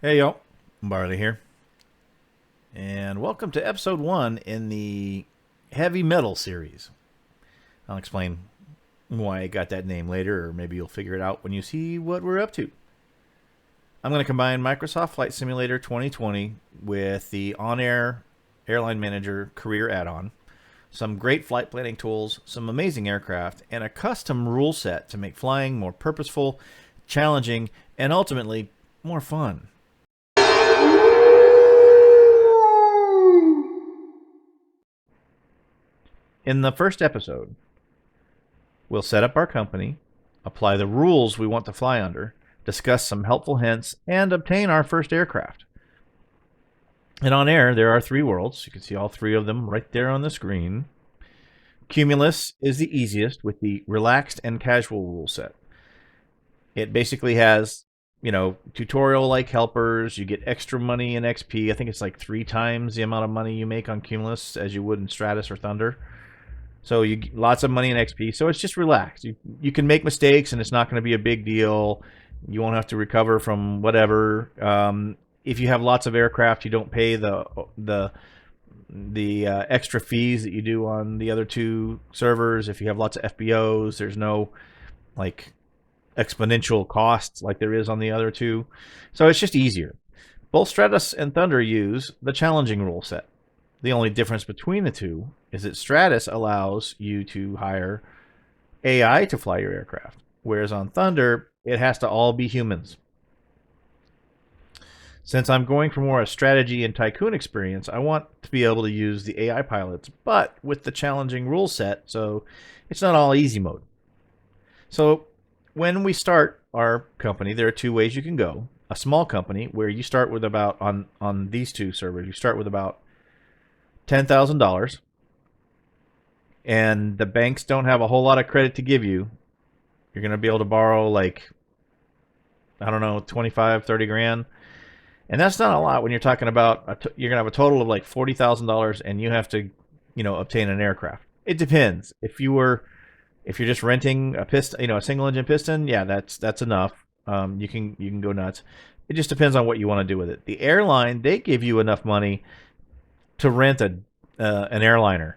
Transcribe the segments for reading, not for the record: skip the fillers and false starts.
Hey yo, Barley here, and welcome to episode 1 in the heavy metal series. I'll explain why I got that name later, or maybe you'll figure it out when you see what we're up to. I'm going to combine Microsoft Flight Simulator 2020 with the OnAir Airline Manager Career add-on, some great flight planning tools, some amazing aircraft, and a custom rule set to make flying more purposeful, challenging, and ultimately more fun. In the first episode, we'll set up our company, apply the rules we want to fly under, discuss some helpful hints, and obtain our first aircraft. And on air, there are 3 worlds. You can see all 3 of them right there on the screen. Cumulus is the easiest with the relaxed and casual rule set. It basically has, tutorial-like helpers. You get extra money in XP. I think it's like 3 times the amount of money you make on Cumulus as you would in Stratus or Thunder. So you get lots of money in XP. So it's just relaxed. You can make mistakes, and it's not going to be a big deal. You won't have to recover from whatever. If you have lots of aircraft, you don't pay the extra fees that you do on the other 2 servers. If you have lots of FBOs, there's no like exponential costs like there is on the other 2. So it's just easier. Both Stratus and Thunder use the challenging rule set. The only difference between the 2 is that Stratus allows you to hire AI to fly your aircraft, whereas on Thunder, it has to all be humans. Since I'm going for more a strategy and tycoon experience, I want to be able to use the AI pilots, but with the challenging rule set, so it's not all easy mode. So when we start our company, there are 2 ways you can go. A small company, where you start with about, on these 2 servers, you start with about $10,000, and the banks don't have a whole lot of credit to give you. You're going to be able to borrow like, I don't know, 25, 30 grand. And that's not a lot when you're talking about, you're going to have a total of like $40,000 and you have to, obtain an aircraft. It depends. If you're just renting a piston, a single engine piston, yeah, that's enough. You can go nuts. It just depends on what you want to do with it. The airline, they give you enough money to rent an airliner.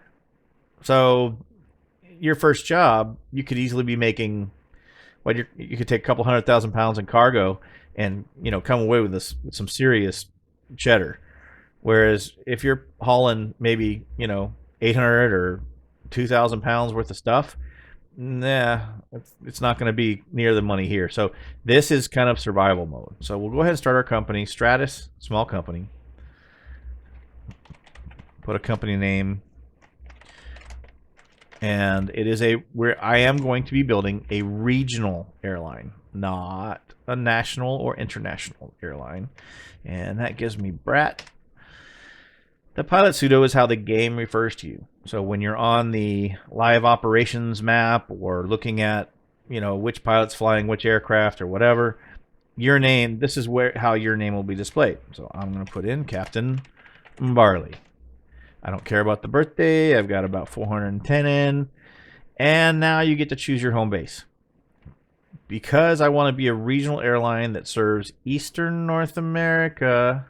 So your first job, you could easily be making, you could take a couple 100,000 pounds in cargo and come away with this with some serious cheddar. Whereas if you're hauling maybe 800 or 2,000 pounds worth of stuff, nah, it's not going to be near the money here. So this is kind of survival mode. So we'll go ahead and start our company, Stratus, small company. Put a company name, and it is where I am going to be building a regional airline, not a national or international airline. And that gives me Brat. The pilot pseudo is how the game refers to you. So when you're on the live operations map or looking at, which pilot's flying which aircraft or whatever, your name, this is how your name will be displayed. So I'm going to put in Captain Barley. I don't care about the birthday. I've got about 410 in. And now you get to choose your home base. Because I want to be a regional airline that serves Eastern North America,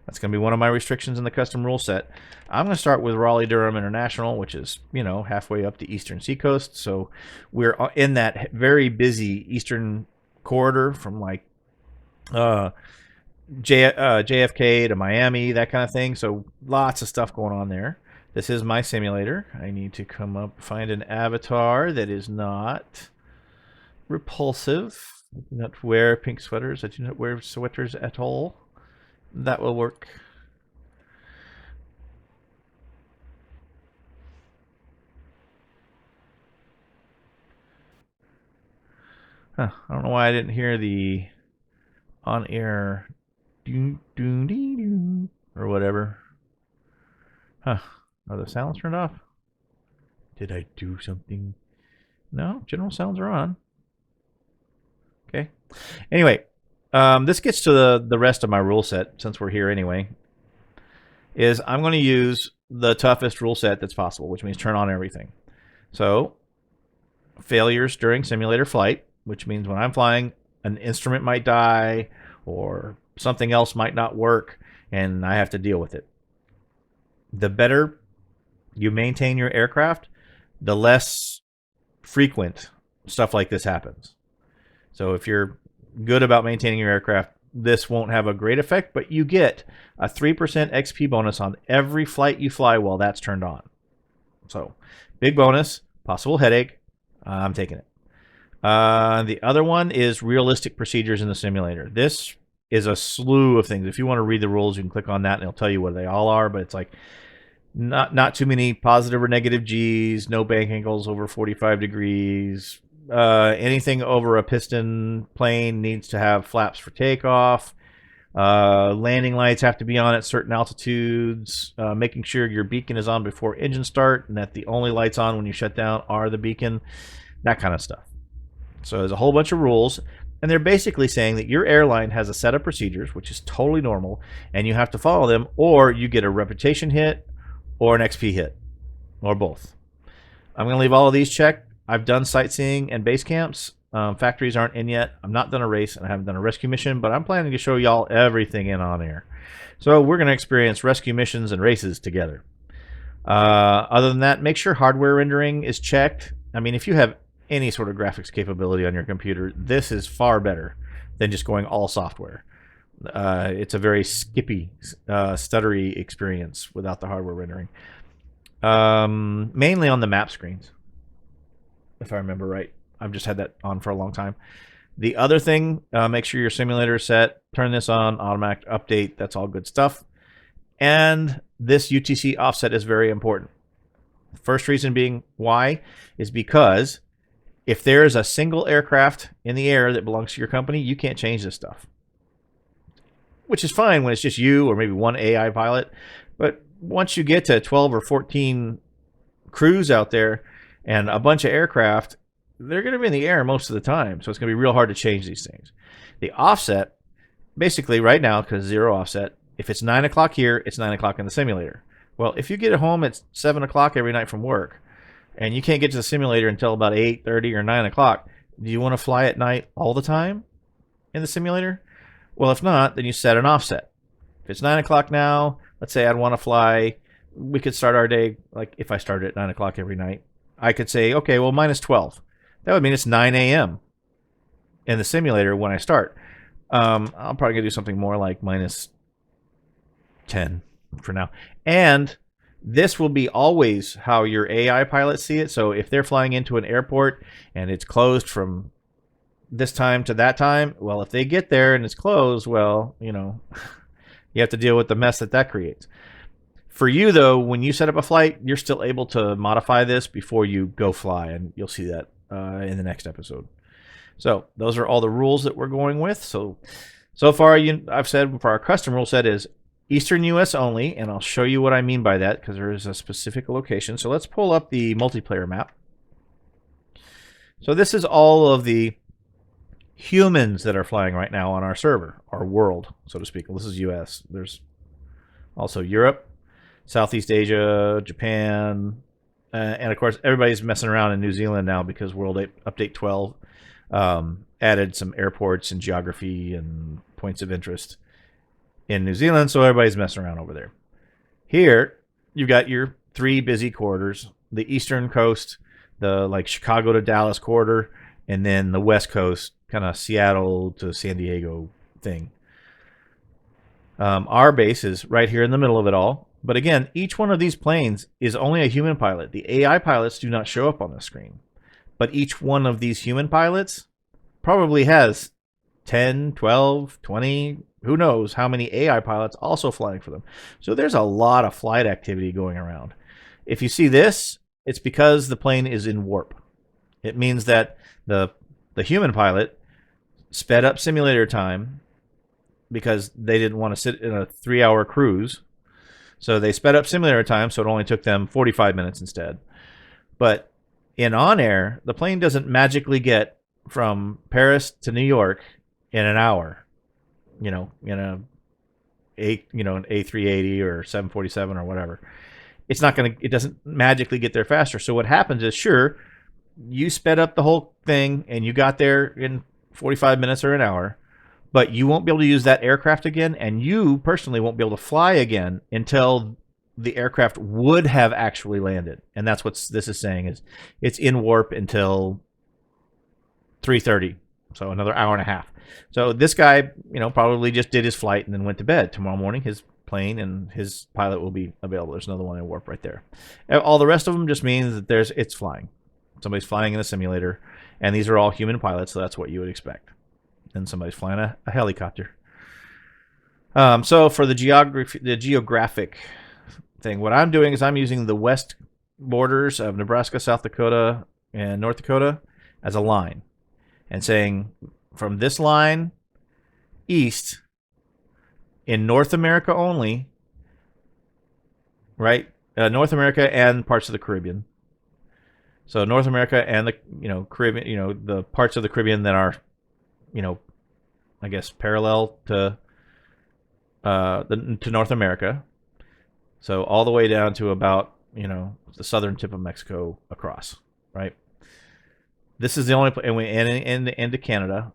that's going to be one of my restrictions in the custom rule set. I'm going to start with Raleigh-Durham International, which is, halfway up the eastern seacoast. So we're in that very busy eastern corridor from like JFK to Miami, that kind of thing. So lots of stuff going on there. This is my simulator. I need to find an avatar that is not repulsive. I do not wear pink sweaters. I do not wear sweaters at all. That will work. Huh. I don't know why I didn't hear the on-air or whatever. Huh. Are the sounds turned off? Did I do something? No, general sounds are on. Okay. Anyway, this gets to the rest of my rule set, since we're here anyway. Is I'm going to use the toughest rule set that's possible, which means turn on everything. So, failures during simulator flight, which means when I'm flying, an instrument might die, or something else might not work and I have to deal with it. The better you maintain your aircraft, the less frequent stuff like this happens. So if you're good about maintaining your aircraft, this won't have a great effect, but you get a 3% XP bonus on every flight you fly while that's turned on. So big bonus, possible headache. I'm taking it. The other one is realistic procedures in the simulator. This is a slew of things. If you want to read the rules, you can click on that and it'll tell you what they all are, but it's like not too many positive or negative G's, no bank angles over 45 degrees. Anything over a piston plane needs to have flaps for takeoff. Landing lights have to be on at certain altitudes. Making sure your beacon is on before engine start and that the only lights on when you shut down are the beacon. That kind of stuff. So there's a whole bunch of rules, and they're basically saying that your airline has a set of procedures, which is totally normal, and you have to follow them, or you get a reputation hit or an XP hit, or both. I'm going to leave all of these checked. I've done sightseeing and base camps. Factories aren't in yet. I'm not done a race, and I haven't done a rescue mission, but I'm planning to show y'all everything in OnAir. So we're going to experience rescue missions and races together. Other than that, make sure hardware rendering is checked. I mean, if you have any sort of graphics capability on your computer, this is far better than just going all software. It's a very skippy, stuttery experience without the hardware rendering. Mainly on the map screens, if I remember right. I've just had that on for a long time. The other thing, make sure your simulator is set. Turn this on, automatic update. That's all good stuff. And this UTC offset is very important. The first reason being why is because if there is a single aircraft in the air that belongs to your company, you can't change this stuff. Which is fine when it's just you or maybe one AI pilot. But once you get to 12 or 14 crews out there and a bunch of aircraft, they're going to be in the air most of the time. So it's going to be real hard to change these things. The offset, basically right now, because zero offset, if it's 9 o'clock here, it's 9 o'clock in the simulator. Well, if you get home at 7 o'clock every night from work, and you can't get to the simulator until about 8:30 or 9 o'clock, do you want to fly at night all the time in the simulator? Well, if not, then you set an offset. If it's 9 o'clock now, let's say I'd want to fly, we could start our day, like if I started at 9 o'clock every night, I could say, okay, well, minus 12. That would mean it's 9 a.m. in the simulator when I start. I'm probably going to do something more like minus 10 for now. And this will be always how your AI pilots see it. So if they're flying into an airport and it's closed from this time to that time, well, if they get there and it's closed, well, you know, you have to deal with the mess that creates. For you, though, when you set up a flight, you're still able to modify this before you go fly, and you'll see that in the next episode. So those are all the rules that we're going with. So far, I've said for our custom rule set is Eastern U.S. only, and I'll show you what I mean by that because there is a specific location. So let's pull up the multiplayer map. So this is all of the humans that are flying right now on our server, our world, so to speak. Well, this is U.S. There's also Europe, Southeast Asia, Japan, and of course everybody's messing around in New Zealand now because World Update 12 added some airports and geography and points of interest in New Zealand, so everybody's messing around over there. Here, you've got your 3 busy corridors: the eastern coast, the like Chicago to Dallas corridor, and then the west coast, kind of Seattle to San Diego thing. Our base is right here in the middle of it all. But again, each one of these planes is only a human pilot. The AI pilots do not show up on the screen. But each one of these human pilots probably has 10, 12, 20, who knows how many AI pilots also flying for them. So there's a lot of flight activity going around. If you see this, it's because the plane is in warp. It means that the human pilot sped up simulator time because they didn't want to sit in a 3-hour cruise. So they sped up simulator time, so it only took them 45 minutes instead. But in OnAir, the plane doesn't magically get from Paris to New York in an hour. You know, in an A380 or 747 or whatever. It doesn't magically get there faster. So what happens is, sure, you sped up the whole thing and you got there in 45 minutes or an hour, but you won't be able to use that aircraft again, and you personally won't be able to fly again until the aircraft would have actually landed. And that's what this is saying, is it's in warp until 3:30, so another hour and a half. So this guy, probably just did his flight and then went to bed. Tomorrow morning, his plane and his pilot will be available. There's another one in warp right there. All the rest of them just means that it's flying. Somebody's flying in a simulator, and these are all human pilots, so that's what you would expect. And somebody's flying a helicopter. So for the geographic thing, what I'm doing is I'm using the west borders of Nebraska, South Dakota, and North Dakota as a line, and saying from this line east in North America only, right? North America and parts of the Caribbean. So North America and the Caribbean, the parts of the Caribbean that are, I guess parallel to North America. So all the way down to about the southern tip of Mexico across, right? This is the only place, and into Canada.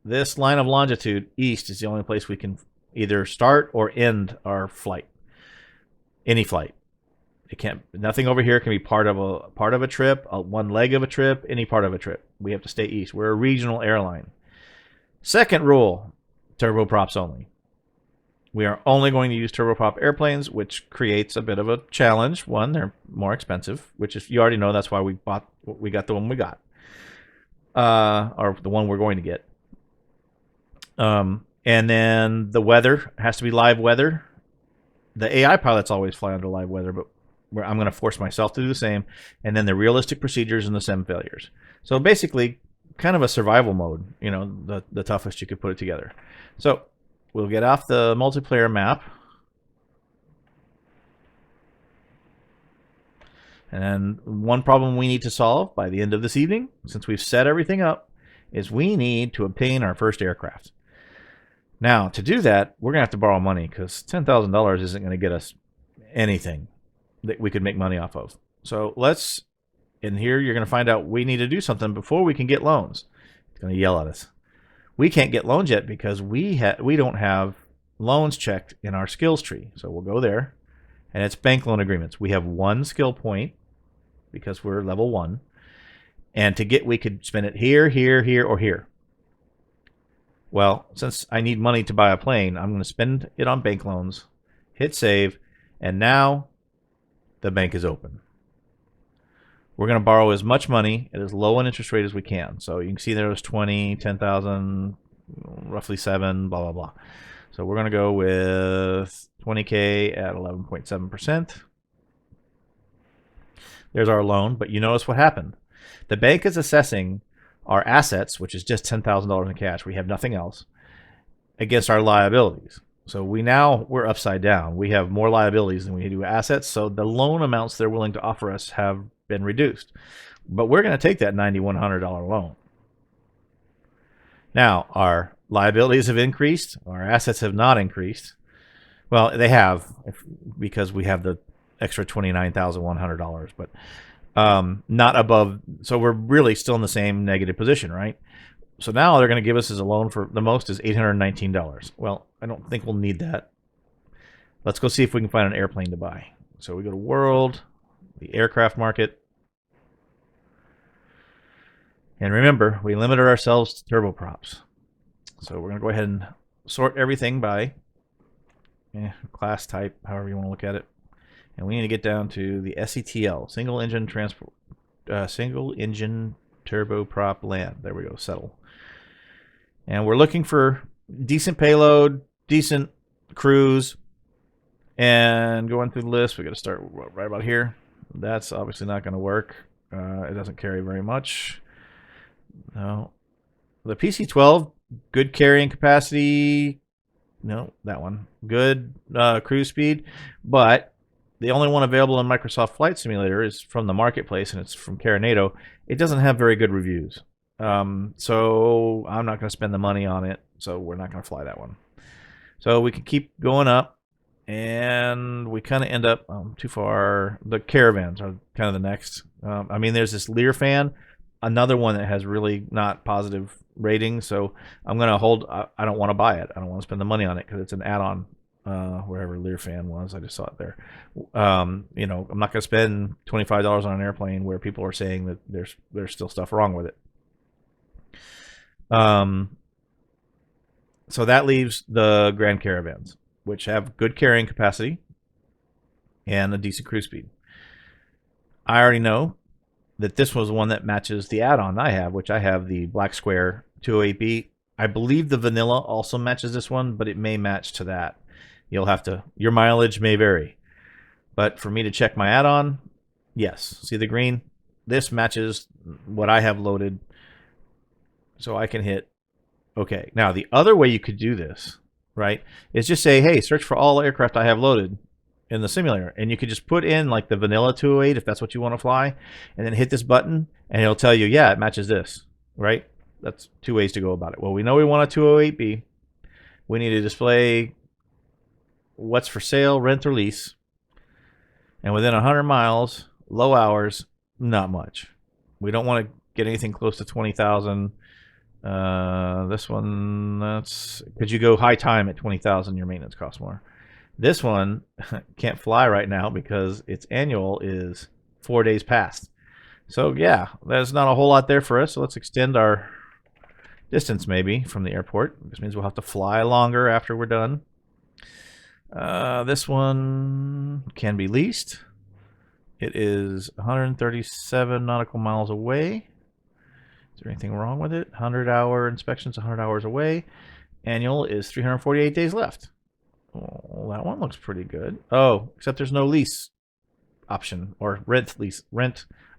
This line of longitude east is the only place we can either start or end our flight. Any flight. It can't. Nothing over here can be part of a trip, one leg of a trip, any part of a trip. We have to stay east. We're a regional airline. Second rule: turboprops only. We are only going to use turboprop airplanes, which creates a bit of a challenge. One, they're more expensive, which is, you already know, that's why we got the one we got, or the one we're going to get. And then the weather has to be live weather. The AI pilots always fly under live weather, but I'm going to force myself to do the same. And then the realistic procedures and the sim failures. So basically, kind of a survival mode, the toughest you could put it together. So we'll get off the multiplayer map. And then one problem we need to solve by the end of this evening, since we've set everything up, is we need to obtain our first aircraft. Now, to do that, we're going to have to borrow money, because $10,000 isn't going to get us anything that we could make money off of. So in here, you're going to find out we need to do something before we can get loans. It's going to yell at us. We can't get loans yet because we don't have loans checked in our skills tree. So we'll go there, and it's bank loan agreements. We have one skill point because we're level 1. And we could spend it here, here, here, or here. Well, since I need money to buy a plane, I'm going to spend it on bank loans, hit save, and now the bank is open. We're going to borrow as much money at as low an interest rate as we can. So you can see there was 20, 10,000, roughly 7, blah, blah, blah. So we're going to go with 20K at 11.7%. There's our loan, but you notice what happened. The bank is assessing our assets, which is just $10,000 in cash. We have nothing else, against our liabilities. So we're upside down. We have more liabilities than we do assets. So the loan amounts they're willing to offer us have been reduced. But we're going to take that $9,100 loan. Now, our liabilities have increased. Our assets have not increased. Well, they have, because we have the extra $29,100. But not above. So we're really still in the same negative position, right? So now they're going to give us as a loan for the most is $819. Well, I don't think we'll need that. Let's go see if we can find an airplane to buy. So we go to World, the aircraft market. And remember, we limited ourselves to turboprops. So we're going to go ahead and sort everything by class type, however you want to look at it. And we need to get down to the SETL, single engine turboprop land. There we go, settle. And we're looking for decent payload, decent cruise, and going through the list, we got to start right about here. That's obviously not going to work. It doesn't carry very much. No, the PC-12, good carrying capacity. No, that one, good cruise speed, but the only one available in Microsoft Flight Simulator is from the marketplace, and it's from Carinato. It doesn't have very good reviews. So I'm not going to spend the money on it, so we're not going to fly that one. So we can keep going up, and we kind of end up too far. The Caravans are kind of the next. I mean, there's this Lear fan. another one that has really not positive ratings. So I'm gonna hold. I don't want to buy it. I don't want to spend the money on it because it's an add-on. Wherever Learfan was, I just saw it there. You know, I'm not gonna spend $25 on an airplane where people are saying that there's still stuff wrong with it. So that leaves the Grand Caravans, which have good carrying capacity and a decent cruise speed. I already know that this was one that matches the add-on I have, which I have the Black Square 208B. I believe the vanilla also matches this one, but it may match to that. You'll have to, your mileage may vary. But for me to check my add-on, yes. See the green? This matches what I have loaded, so I can hit okay. Now, the other way you could do this, right, is just say, hey, search for all aircraft I have loaded in the simulator. And you could just put in like the vanilla 208 if that's what you want to fly, and then hit this button, and it'll tell you, yeah, it matches this, right? That's two ways to go about it. Well, we know we want a 208B. We need to display what's for sale, rent, or lease. And within 100 miles, low hours, not much. We don't want to get anything close to 20,000. This one, that's because you go high time at 20,000, your maintenance costs more. This one can't fly right now because its annual is 4 days past. So yeah, there's not a whole lot there for us. So let's extend our distance maybe from the airport. This means we'll have to fly longer after we're done. This one can be leased. It is 137 nautical miles away. Is there anything wrong with it? 100-hour inspections, 100 hours away. Annual is 348 days left. Well, that one looks pretty good. Oh, except there's no lease option or rent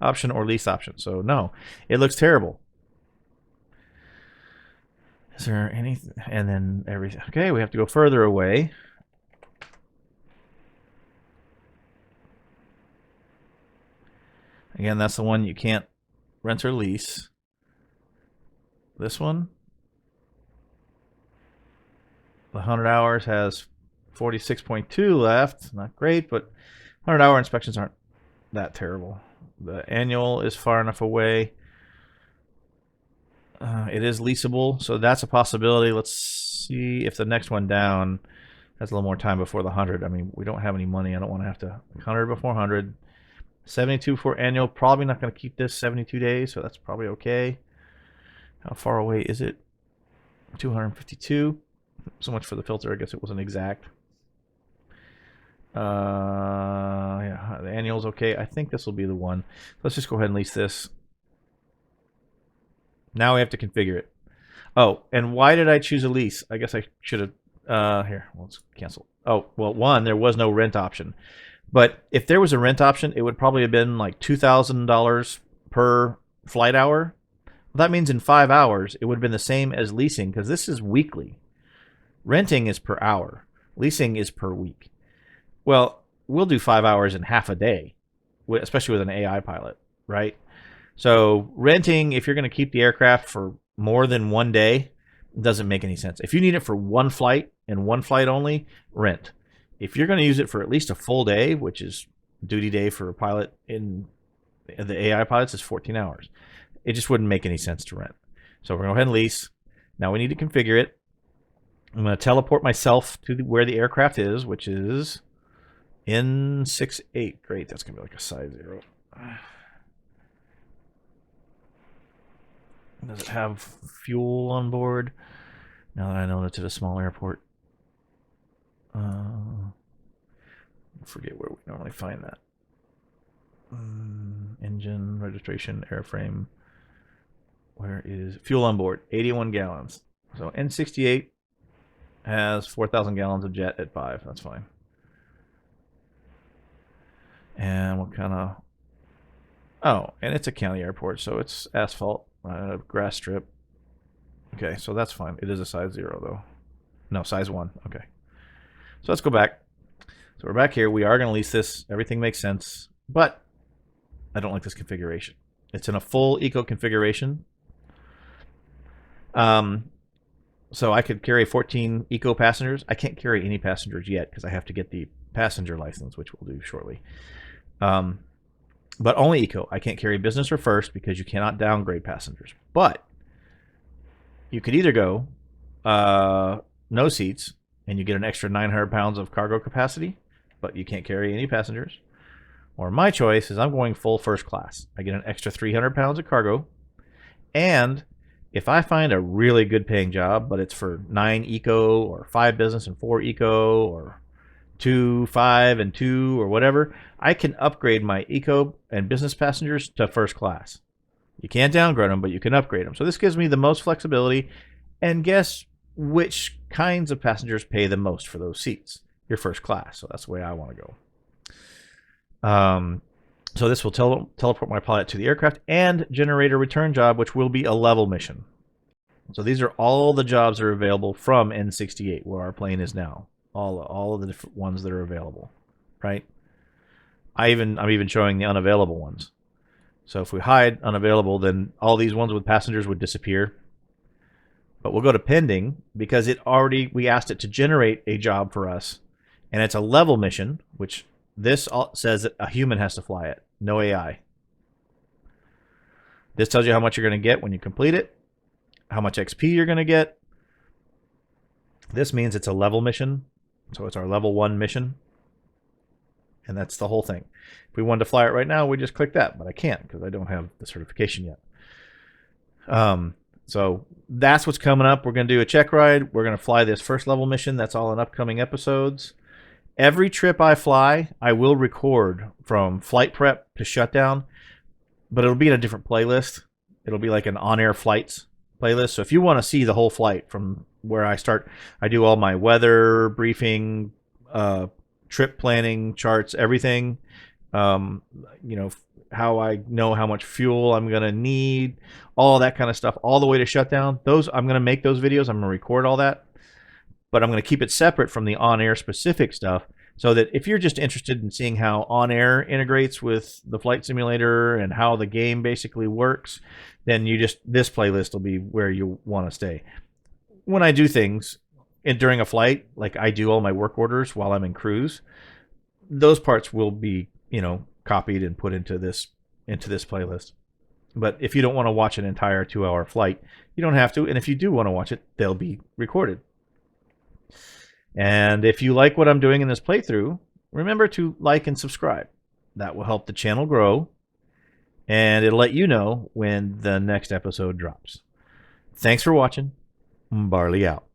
option or lease option. So no, it looks terrible. Is there anything? And then everything. Okay, we have to go further away. Again, that's the one you can't rent or lease. This one, the 100 hours has 46.2 left. Not great, but 100-hour inspections aren't that terrible. The annual is far enough away. It is leasable, so that's a possibility. Let's see if the next one down has a little more time before the 100. I mean, we don't have any money. I don't want to have to 100 before 100. 72 for annual. Probably not going to keep this 72 days, so that's probably okay. How far away is it? 252. So much for the filter. I guess it wasn't exact. Yeah, the annual's okay. I think this will be the one. Let's just go ahead and lease this. Now we have to configure it. Oh, and why did I choose a lease? I guess I should have. Here, let's cancel. Oh, well, one, there was no rent option. But if there was a rent option, it would probably have been like $2,000 per flight hour. Well, that means in 5 hours, it would have been the same as leasing because this is weekly. Renting is per hour. Leasing is per week. Well, we'll do 5 hours in half a day, especially with an AI pilot, right? So renting, if you're going to keep the aircraft for more than 1 day, doesn't make any sense. If you need it for one flight and one flight only, rent. If you're going to use it for at least a full day, which is duty day for a pilot in the AI pilots is 14 hours. It just wouldn't make any sense to rent. So we're going to go ahead and lease. Now we need to configure it. I'm going to teleport myself to where the aircraft is, which is N68. Great, that's going to be like a size 0. Does it have fuel on board? Now that I know it's at a small airport. Forget where we normally find that. Engine, registration, airframe. Where is fuel on board? 81 gallons. So N68 has 4,000 gallons of jet at 5. That's fine. And what kind of... Oh, and it's a county airport, so it's asphalt, grass strip. Okay, so that's fine. It is a size 0, though. No, size 1. Okay. So let's go back. So we're back here. We are going to lease this. Everything makes sense. But I don't like this configuration. It's in a full eco configuration. So I could carry 14 eco passengers. I can't carry any passengers yet because I have to get the passenger license, which we'll do shortly. but only eco. I can't carry business or first because you cannot downgrade passengers. But you could either go no seats and you get an extra 900 pounds of cargo capacity, but you can't carry any passengers. Or my choice is I'm going full first class. I get an extra 300 pounds of cargo, and if I find a really good paying job, but it's for 9 eco or 5 business and 4 eco or 2, 5, and 2 or whatever, I can upgrade my eco and business passengers to first class. You can't downgrade them, but you can upgrade them. So this gives me the most flexibility. And guess which kinds of passengers pay the most for those seats? Your first class. So that's the way I want to go. So this will teleport my pilot to the aircraft and generate a return job, which will be a level mission. So these are all the jobs that are available from N68, where our plane is now. All of the different ones that are available, right? I'm even showing the unavailable ones. So if we hide unavailable, then all these ones with passengers would disappear. But we'll go to pending because we asked it to generate a job for us, and it's a level mission, which this says that a human has to fly it, no AI. This tells you how much you're going to get when you complete it, how much XP you're going to get. This means it's a level mission, so it's our level 1 mission, and that's the whole thing. If we wanted to fly it right now, we just click that, but I can't because I don't have the certification yet. So that's what's coming up. We're going to do a check ride. We're going to fly this first level mission. That's all in upcoming episodes. Every trip I fly, I will record from flight prep to shutdown, but it'll be in a different playlist. It'll be like an on-air flights playlist. So if you want to see the whole flight from where I start, I do all my weather briefing, trip planning, charts, everything. How I know how much fuel I'm going to need, all that kind of stuff, all the way to shutdown. I'm going to make those videos. I'm going to record all that. But I'm going to keep it separate from the on-air specific stuff so that if you're just interested in seeing how on-air integrates with the flight simulator and how the game basically works, then this playlist will be where you want to stay. When I do things during a flight, like I do all my work orders while I'm in cruise, those parts will be, copied and put into this playlist. But if you don't want to watch an entire 2-hour flight, you don't have to. And if you do want to watch it, they'll be recorded. And if you like what I'm doing in this playthrough, remember to like and subscribe. That will help the channel grow, and it'll let you know when the next episode drops. Thanks for watching. Barley out.